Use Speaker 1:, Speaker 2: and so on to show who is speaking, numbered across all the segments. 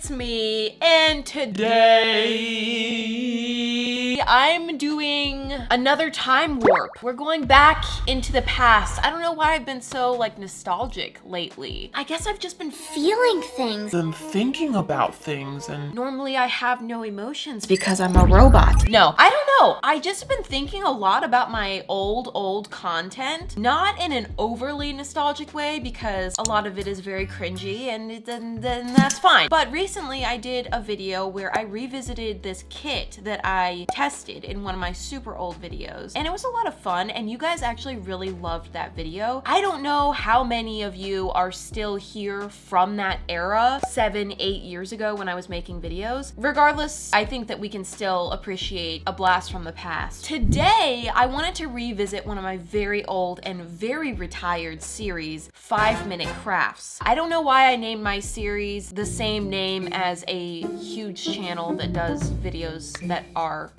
Speaker 1: it's me, and today I'm doing another time warp. We're going back into the past. I don't know why I've been so like nostalgic lately. I guess I've just been feeling things
Speaker 2: and thinking about things, and
Speaker 1: normally I have no emotions because I'm a robot. No, I don't know. I just been thinking a lot about my old content, not in an overly nostalgic way because a lot of it is very cringy and then that's fine. But recently I did a video where I revisited this kit that I tested in one of my super old videos, and it was a lot of fun, and you guys actually really loved that video. I don't know how many of you are still here from that era 7-8 years ago when I was making videos. Regardless, I think that we can still appreciate a blast from the past. Today I wanted to revisit one of my very old and very retired series, 5-Minute Crafts. I don't know why I named my series the same name as a huge channel that does videos that are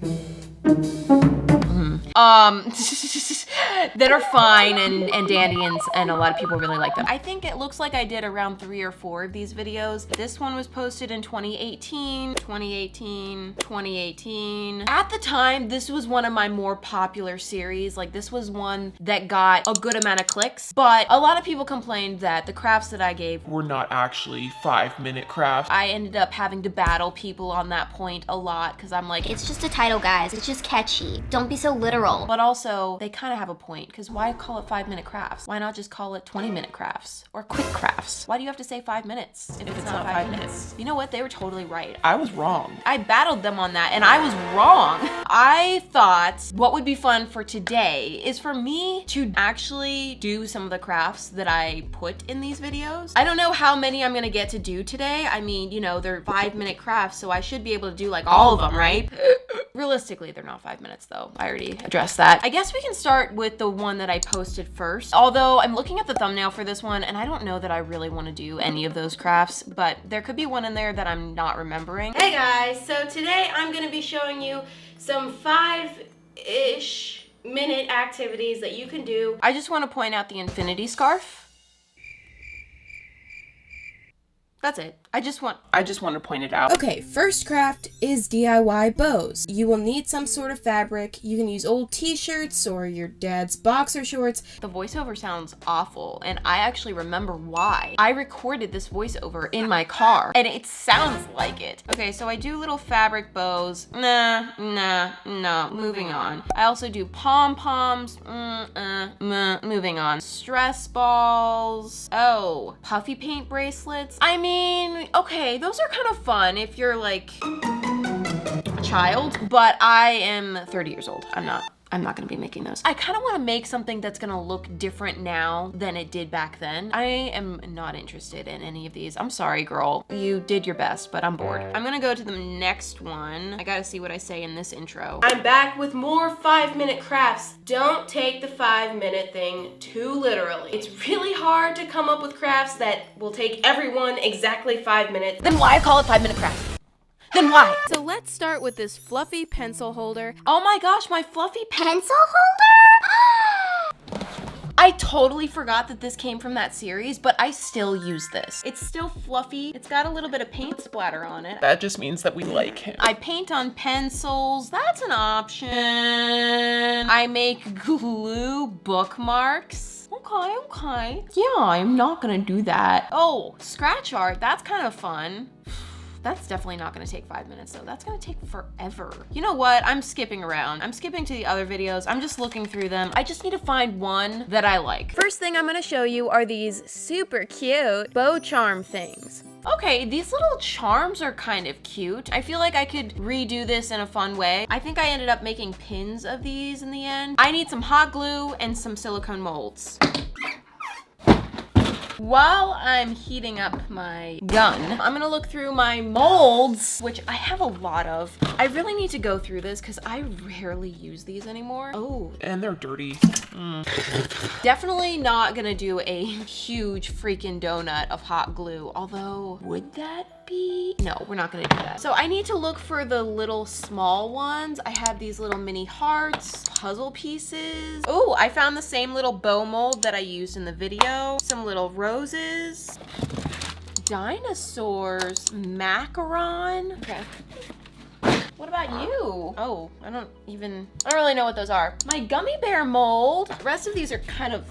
Speaker 1: that are fine and dandy, and a lot of people really like them. I think it looks like I did around 3 or 4 of these videos. This one was posted in 2018. At the time, this was one of my more popular series. Like, this was one that got a good amount of clicks, but a lot of people complained that the crafts that I gave
Speaker 2: were not actually 5-minute crafts.
Speaker 1: I ended up having to battle people on that point a lot because I'm like,
Speaker 3: it's just a title, guys. It's just catchy. Don't be so literal.
Speaker 1: But also, they kind of have a point, because why call it 5-minute crafts? Why not just call it 20-minute crafts or quick crafts? Why do you have to say 5 minutes if it's not 5 minutes? You know what? They were totally right.
Speaker 2: I was wrong.
Speaker 1: I battled them on that, and I was wrong. I thought what would be fun for today is for me to actually do some of the crafts that I put in these videos. I don't know how many I'm gonna get to do today. I mean, you know, they're 5-minute crafts, so I should be able to do like all of them, right? Realistically, they're not 5 minutes though. I already addressed that. I guess we can start with the one that I posted first. Although I'm looking at the thumbnail for this one and I don't know that I really want to do any of those crafts, but there could be one in there that I'm not remembering. Hey guys, so today I'm gonna be showing you some 5-ish minute activities that you can do. I just want to point out the infinity scarf. That's it. I just want to point it out.
Speaker 4: Okay, first craft is DIY bows. You will need some sort of fabric. You can use old t-shirts or your dad's boxer shorts.
Speaker 1: The voiceover sounds awful, and I actually remember why. I recorded this voiceover in my car, and it sounds like it. Okay, so I do little fabric bows. No, moving on. I also do pom-poms. Moving on. Stress balls. Oh, puffy paint bracelets. I mean, okay, those are kind of fun if you're like a child, but I am 30 years old. I'm not gonna be making those. I kind of want to make something that's gonna look different now than it did back then. I am not interested in any of these. I'm sorry, girl. You did your best, but I'm bored. I'm gonna go to the next one. I gotta see what I say in this intro. I'm back with more 5-minute crafts. Don't take the 5-minute thing too literally. It's really hard to come up with crafts that will take everyone exactly 5 minutes. Then why call it 5-minute crafts? Then why? So let's start with this fluffy pencil holder. Oh my gosh, my fluffy
Speaker 3: Pencil holder?
Speaker 1: I totally forgot that this came from that series, but I still use this. It's still fluffy. It's got a little bit of paint splatter on it.
Speaker 2: That just means that we like him.
Speaker 1: I paint on pencils. That's an option. I make glue bookmarks. Okay. Yeah, I'm not gonna do that. Oh, scratch art. That's kind of fun. That's definitely not gonna take 5 minutes though. That's gonna take forever. You know what? I'm skipping around. I'm skipping to the other videos. I'm just looking through them. I just need to find one that I like. First thing I'm gonna show you are these super cute bow charm things. Okay, these little charms are kind of cute. I feel like I could redo this in a fun way. I think I ended up making pins of these in the end. I need some hot glue and some silicone molds. While I'm heating up my gun, I'm gonna look through my molds, which I have a lot of. I really need to go through this because I rarely use these anymore. Oh.
Speaker 2: And they're dirty.
Speaker 1: Definitely not gonna do a huge freaking donut of hot glue, although would that be? No, we're not gonna do that. So I need to look for the little small ones. I have these little mini hearts, puzzle pieces. Oh, I found the same little bow mold that I used in the video. Some little roses. Dinosaurs, macaron. Okay. What about you? Oh, I don't really know what those are. My gummy bear mold. The rest of these are kind of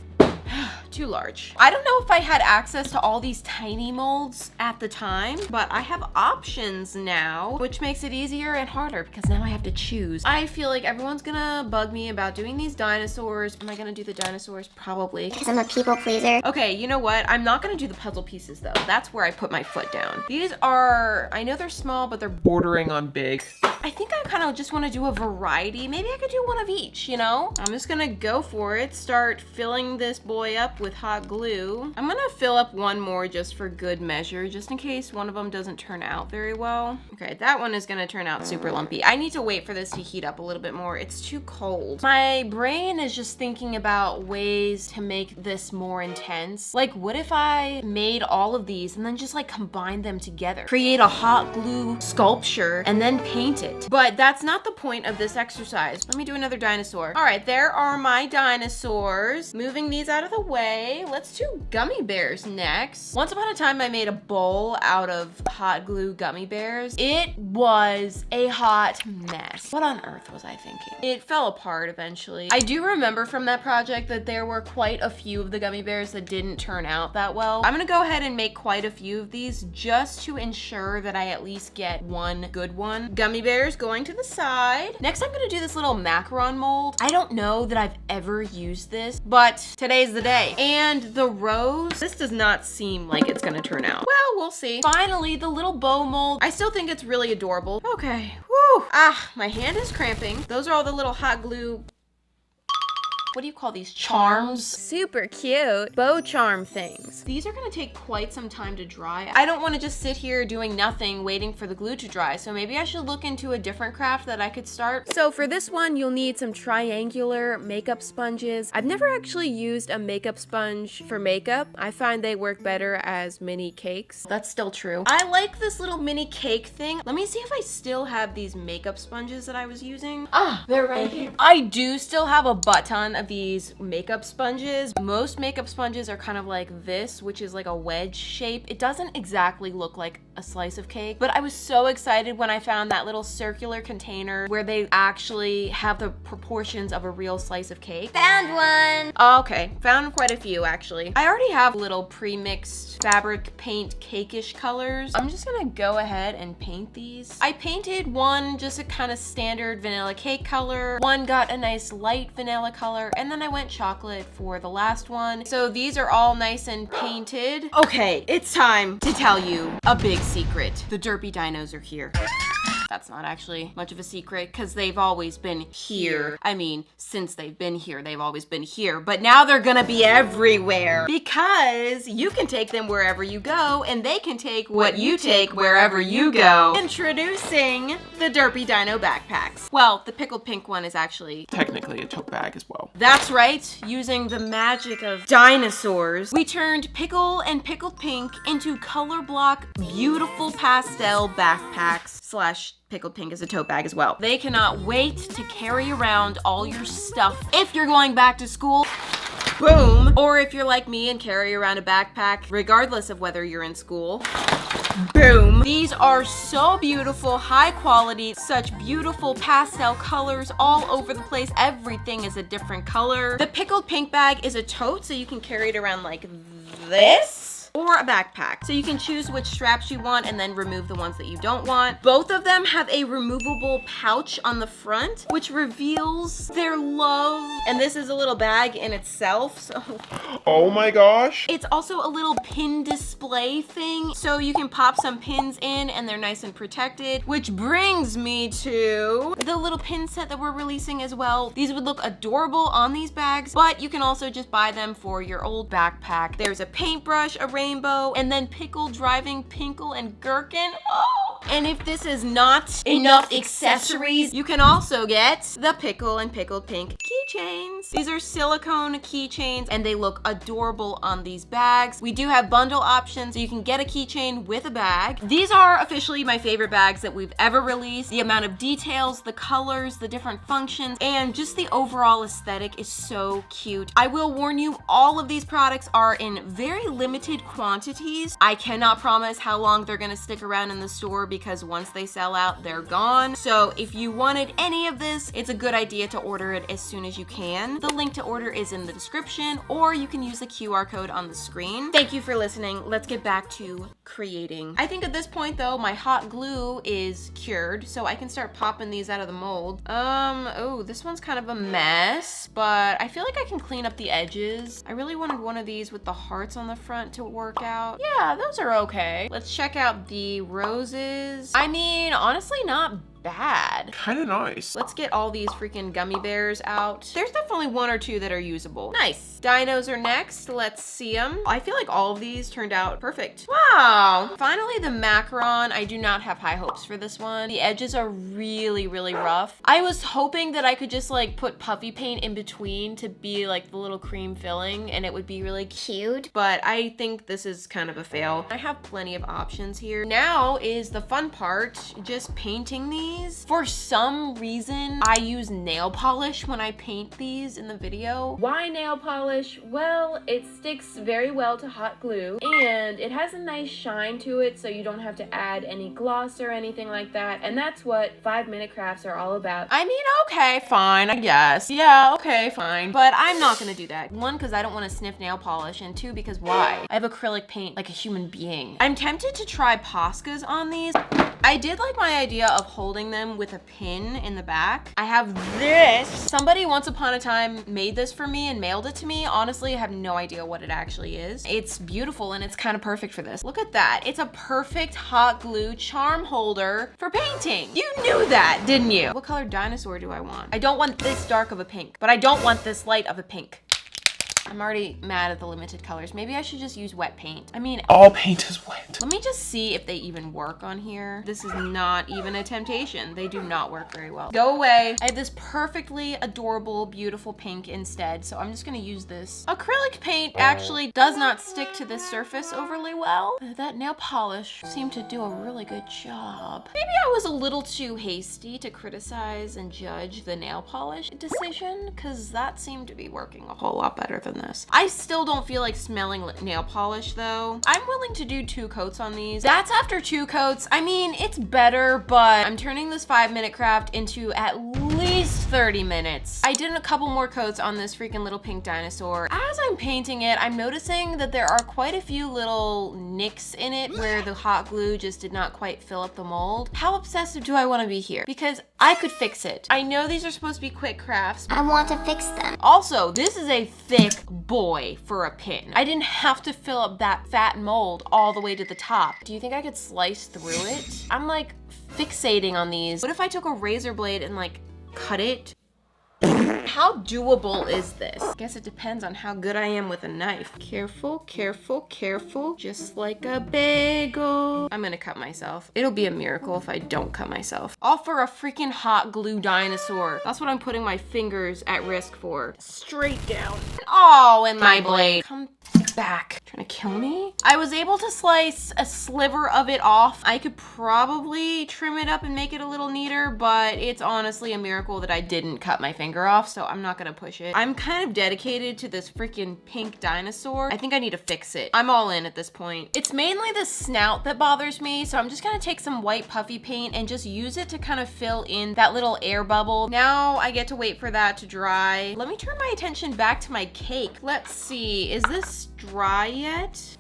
Speaker 1: too large. I don't know if I had access to all these tiny molds at the time, but I have options now, which makes it easier and harder because now I have to choose. I feel like everyone's gonna bug me about doing these dinosaurs. Am I gonna do the dinosaurs? Probably.
Speaker 3: Because I'm a people pleaser.
Speaker 1: Okay, you know what? I'm not gonna do the puzzle pieces though. That's where I put my foot down. These are, I know they're small, but they're
Speaker 2: Bordering on big.
Speaker 1: I think I kind of just want to do a variety. Maybe I could do one of each, you know? I'm just gonna go for it. Start filling this boy up with hot glue. I'm gonna fill up one more just for good measure, just in case one of them doesn't turn out very well. Okay, that one is gonna turn out super lumpy. I need to wait for this to heat up a little bit more. It's too cold. My brain is just thinking about ways to make this more intense. Like, what if I made all of these and then just like combined them together? Create a hot glue sculpture and then paint it. But that's not the point of this exercise. Let me do another dinosaur. All right, there are my dinosaurs. Moving these out of the way. Let's do gummy bears next. Once upon a time, I made a bowl out of hot glue gummy bears. It was a hot mess. What on earth was I thinking? It fell apart eventually. I do remember from that project that there were quite a few of the gummy bears that didn't turn out that well. I'm gonna go ahead and make quite a few of these just to ensure that I at least get one good one. Gummy bears going to the side. Next, I'm gonna do this little macaron mold. I don't know that I've ever used this, but today's the day. And the rose, this does not seem like it's gonna turn out. Well, we'll see. Finally, the little bow mold. I still think it's really adorable. Okay, whew. Ah, my hand is cramping. Those are all the little hot glue, what do you call these? Charms? Super cute. Bow charm things. These are gonna take quite some time to dry. I don't wanna just sit here doing nothing waiting for the glue to dry, so maybe I should look into a different craft that I could start. So for this one, you'll need some triangular makeup sponges. I've never actually used a makeup sponge for makeup. I find they work better as mini cakes. That's still true. I like this little mini cake thing. Let me see if I still have these makeup sponges that I was using. Ah, they're right here. I do still have a butt ton of these makeup sponges. Most makeup sponges are kind of like this, which is like a wedge shape. It doesn't exactly look like a slice of cake, but I was so excited when I found that little circular container where they actually have the proportions of a real slice of cake.
Speaker 3: Found one!
Speaker 1: Okay, found quite a few actually. I already have little pre-mixed fabric paint cake-ish colors. I'm just gonna go ahead and paint these. I painted one just a kind of standard vanilla cake color, one got a nice light vanilla color, and then I went chocolate for the last one. So these are all nice and painted. Okay, it's time to tell you a big secret. The Derpy dinos are here. That's not actually much of a secret because they've always been here. I mean, since they've been here, they've always been here, but now they're gonna be everywhere because you can take them wherever you go and they can take what you take wherever you go. Introducing the Derpy Dino backpacks. Well, the pickled pink one is actually
Speaker 2: Technically a tote bag as well.
Speaker 1: That's right, using the magic of dinosaurs, we turned Pickle and Pickled Pink into color block, beautiful pastel backpacks slash Pickled Pink is a tote bag as well. They cannot wait to carry around all your stuff if you're going back to school. Boom. Or if you're like me and carry around a backpack, regardless of whether you're in school. Boom. These are so beautiful, high quality, such beautiful pastel colors all over the place. Everything is a different color. The Pickled Pink bag is a tote, so you can carry it around like this. Or a backpack. So you can choose which straps you want and then remove the ones that you don't want. Both of them have a removable pouch on the front, which reveals their love. And this is a little bag in itself, so.
Speaker 2: Oh my gosh.
Speaker 1: It's also a little pin display thing, so you can pop some pins in and they're nice and protected, which brings me to the little pin set that we're releasing as well. These would look adorable on these bags, but you can also just buy them for your old backpack. There's a paintbrush, a rainbow, and then pickle, driving, pinkle, and gherkin. Oh! And if this is not enough accessories, you can also get the pickle and pickled pink keychains. These are silicone keychains and they look adorable on these bags. We do have bundle options, so you can get a keychain with a bag. These are officially my favorite bags that we've ever released. The amount of details, the colors, the different functions, and just the overall aesthetic is so cute. I will warn you, all of these products are in very limited quantities. I cannot promise how long they're gonna stick around in the store because once they sell out, they're gone. So if you wanted any of this, it's a good idea to order it as soon as you can. The link to order is in the description, or you can use the QR code on the screen. Thank you for listening. Let's get back to creating. I think at this point though, my hot glue is cured, so I can start popping these out of the mold. Oh, this one's kind of a mess, but I feel like I can clean up the edges. I really wanted one of these with the hearts on the front to work out. Yeah, those are okay. Let's check out the roses. I mean, honestly, not bad.
Speaker 2: Kind of nice.
Speaker 1: Let's get all these freaking gummy bears out. There's definitely one or two that are usable. Nice. Dinos are next. Let's see them. I feel like all of these turned out perfect. Wow. Finally, the macaron. I do not have high hopes for this one. The edges are really, really rough. I was hoping that I could just like put puffy paint in between to be like the little cream filling and it would be really cute, but I think this is kind of a fail. I have plenty of options here. Now is the fun part, just painting these. For some reason, I use nail polish when I paint these in the video. Why nail polish? Well, it sticks very well to hot glue and it has a nice shine to it, so you don't have to add any gloss or anything like that. And that's what 5-minute crafts are all about. I mean, okay, fine, I guess. Yeah, okay, fine. But I'm not gonna do that. One, because I don't want to sniff nail polish, and two, because why? I have acrylic paint like a human being. I'm tempted to try Poscas on these. I did like my idea of holding them with a pin in the back. I have this. Somebody once upon a time made this for me and mailed it to me. Honestly, I have no idea what it actually is. It's beautiful and it's kind of perfect for this. Look at that. It's a perfect hot glue charm holder for painting. You knew that, didn't you? What color dinosaur do I want? I don't want this dark of a pink, but I don't want this light of a pink. I'm already mad at the limited colors. Maybe I should just use wet paint. I mean,
Speaker 2: all paint is wet.
Speaker 1: let me just see if they even work on here. This is not even a temptation. They do not work very well. Go away. I have this perfectly adorable, beautiful pink instead, so I'm just gonna use this. Acrylic paint actually does not stick to this surface overly well. That nail polish seemed to do a really good job. Maybe I was a little too hasty to criticize and judge the nail polish decision, because that seemed to be working a whole lot better than this. I still don't feel like smelling nail polish though. I'm willing to do 2 coats on these. That's after 2 coats. I mean, it's better, but I'm turning this 5-minute craft into at least 30 minutes. I did a couple more coats on this freaking little pink dinosaur. As I'm painting it, I'm noticing that there are quite a few little nicks in it where the hot glue just did not quite fill up the mold. How obsessive do I want to be here? Because I could fix it. I know these are supposed to be quick crafts.
Speaker 3: I want to fix them.
Speaker 1: Also, this is a thick boy for a pin. I didn't have to fill up that fat mold all the way to the top. Do you think I could slice through it? I'm like fixating on these. What if I took a razor blade and like cut it? How doable is this? I guess it depends on how good I am with a knife. Careful, careful, careful. Just like a bagel. I'm gonna cut myself. It'll be a miracle if I don't cut myself. All for a freaking hot glue dinosaur. That's what I'm putting my fingers at risk for. Straight down. Oh, and my blade. Come back. Trying to kill me? I was able to slice a sliver of it off. I could probably trim it up and make it a little neater, but it's honestly a miracle that I didn't cut my finger off, so I'm not gonna push it. I'm kind of dedicated to this freaking pink dinosaur. I think I need to fix it. I'm all in at this point. It's mainly the snout that bothers me, so I'm just gonna take some white puffy paint and just use it to kind of fill in that little air bubble. Now I get to wait for that to dry. Let me turn my attention back to my cake. Let's see, is this dry yet?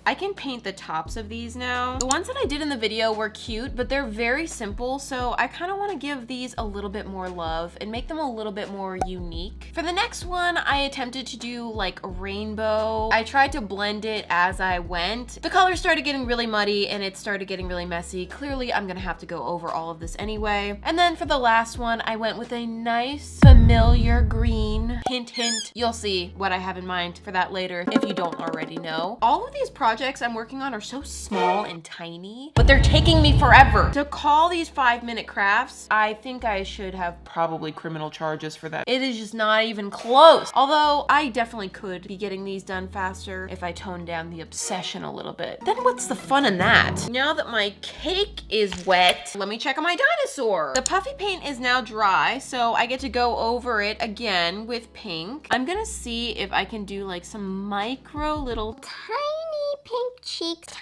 Speaker 1: I can paint the tops of these now. The ones that I did in the video were cute, but they're very simple, so I kind of want to give these a little bit more love and make them a little bit more unique. For the next one, I attempted to do like a rainbow. I tried to blend it as I went. The colors started getting really muddy and it started getting really messy. Clearly, I'm gonna have to go over all of this anyway. And then for the last one, I went with a nice familiar green. Hint, hint. You'll see what I have in mind for that later if you don't already know. All of these projects projects I'm working on are so small and tiny, but they're taking me forever. To call these 5-minute crafts, I think I should have
Speaker 2: Probably criminal charges for that.
Speaker 1: It is just not even close. Although I definitely could be getting these done faster if I toned down the obsession a little bit. Then what's the fun in that? Now that my cake is wet, let me check on my dinosaur. The puffy paint is now dry, so I get to go over it again with pink. I'm gonna see if I can do like some micro little
Speaker 3: Tiny pink cheeks.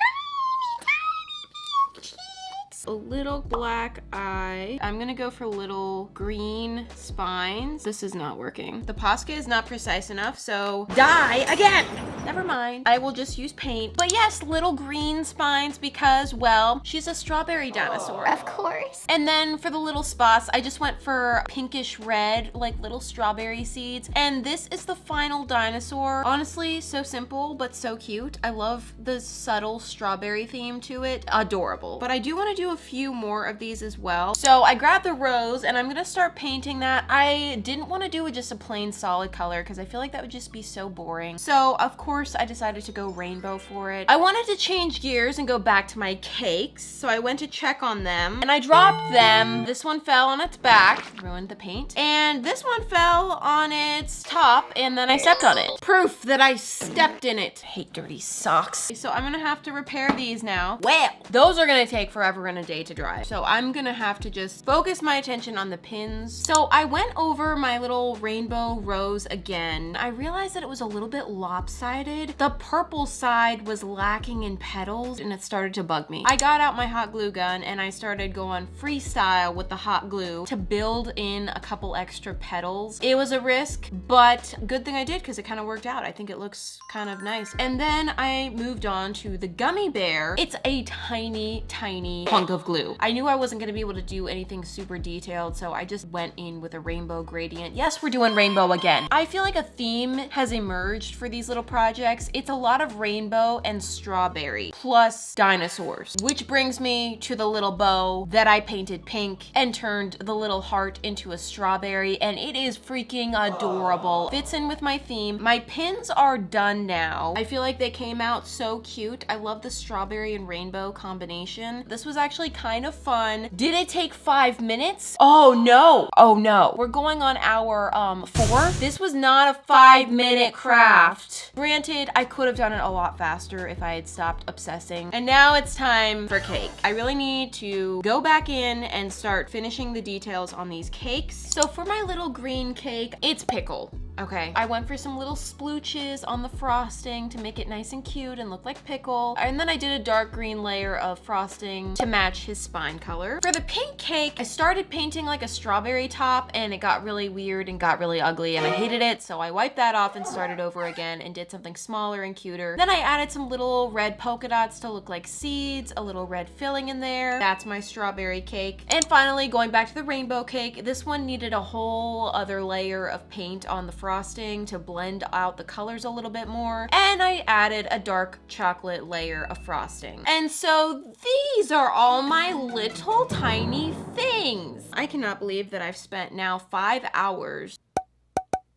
Speaker 1: a little black eye. I'm gonna go for little green spines. This is not working. The Posca is not precise enough, so die again. Never mind. I will just use paint. But yes, little green spines because, well, she's a strawberry dinosaur.
Speaker 3: Of course.
Speaker 1: And then for the little spots, I just went for pinkish red, like little strawberry seeds. And this is the final dinosaur. Honestly, so simple, but so cute. I love the subtle strawberry theme to it. Adorable. But I do want to do a few more of these as well. So I grabbed the rose and I'm gonna start painting that. I didn't want to do just a plain solid color because I feel like that would just be so boring. So of course I decided to go rainbow for it. I wanted to change gears and go back to my cakes. So I went to check on them and I dropped them. This one fell on its back, ruined the paint. And this one fell on its top and then I stepped on it. Proof that I stepped in it. I hate dirty socks. So I'm gonna have to repair these now. Well, those are gonna take forever and a day to dry. So I'm gonna have to just focus my attention on the pins. So I went over my little rainbow rose again. I realized that it was a little bit lopsided. The purple side was lacking in petals and it started to bug me. I got out my hot glue gun and I started going freestyle with the hot glue to build in a couple extra petals. It was a risk, but good thing I did because it kind of worked out. I think it looks kind of nice. And then I moved on to the gummy bear. It's a tiny, tiny hunk of glue. I knew I wasn't gonna be able to do anything super detailed, so I just went in with a rainbow gradient. Yes, we're doing rainbow again. I feel like a theme has emerged for these little projects. It's a lot of rainbow and strawberry plus dinosaurs, which brings me to the little bow that I painted pink and turned the little heart into a strawberry, and it is freaking adorable. Fits in with my theme. My pins are done now. I feel like they came out so cute. I love the strawberry and rainbow combination. This was actually kind of fun. Did it take 5 minutes? Oh no. Oh no. We're going on hour 4. This was not a 5-minute craft. Granted, I could have done it a lot faster if I had stopped obsessing. And now it's time for cake. I really need to go back in and start finishing the details on these cakes. So for my little green cake, it's pickle. Okay, I went for some little splooches on the frosting to make it nice and cute and look like pickle. And then I did a dark green layer of frosting to match his spine color. For the pink cake, I started painting like a strawberry top and it got really weird and got really ugly and I hated it. So I wiped that off and started over again and did something smaller and cuter. Then I added some little red polka dots to look like seeds, a little red filling in there. That's my strawberry cake. And finally, going back to the rainbow cake, this one needed a whole other layer of paint on the frosting to blend out the colors a little bit more, and I added a dark chocolate layer of frosting. And so these are all my little tiny things. I cannot believe that I've spent now 5 hours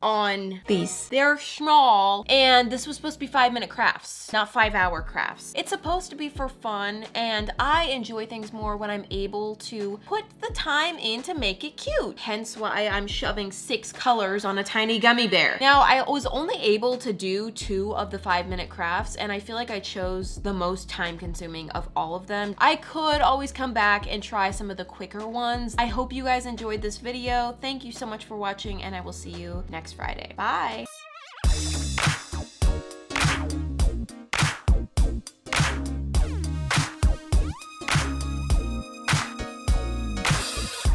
Speaker 1: on these. They're small, and this was supposed to be 5-minute crafts, not 5-hour crafts. It's supposed to be for fun, and I enjoy things more when I'm able to put the time in to make it cute. Hence why I'm shoving 6 colors on a tiny gummy bear. Now, I was only able to do 2 of the 5-minute crafts, and I feel like I chose the most time-consuming of all of them. I could always come back and try some of the quicker ones. I hope you guys enjoyed this video. Thank you so much for watching, and I will see you next Friday. Bye.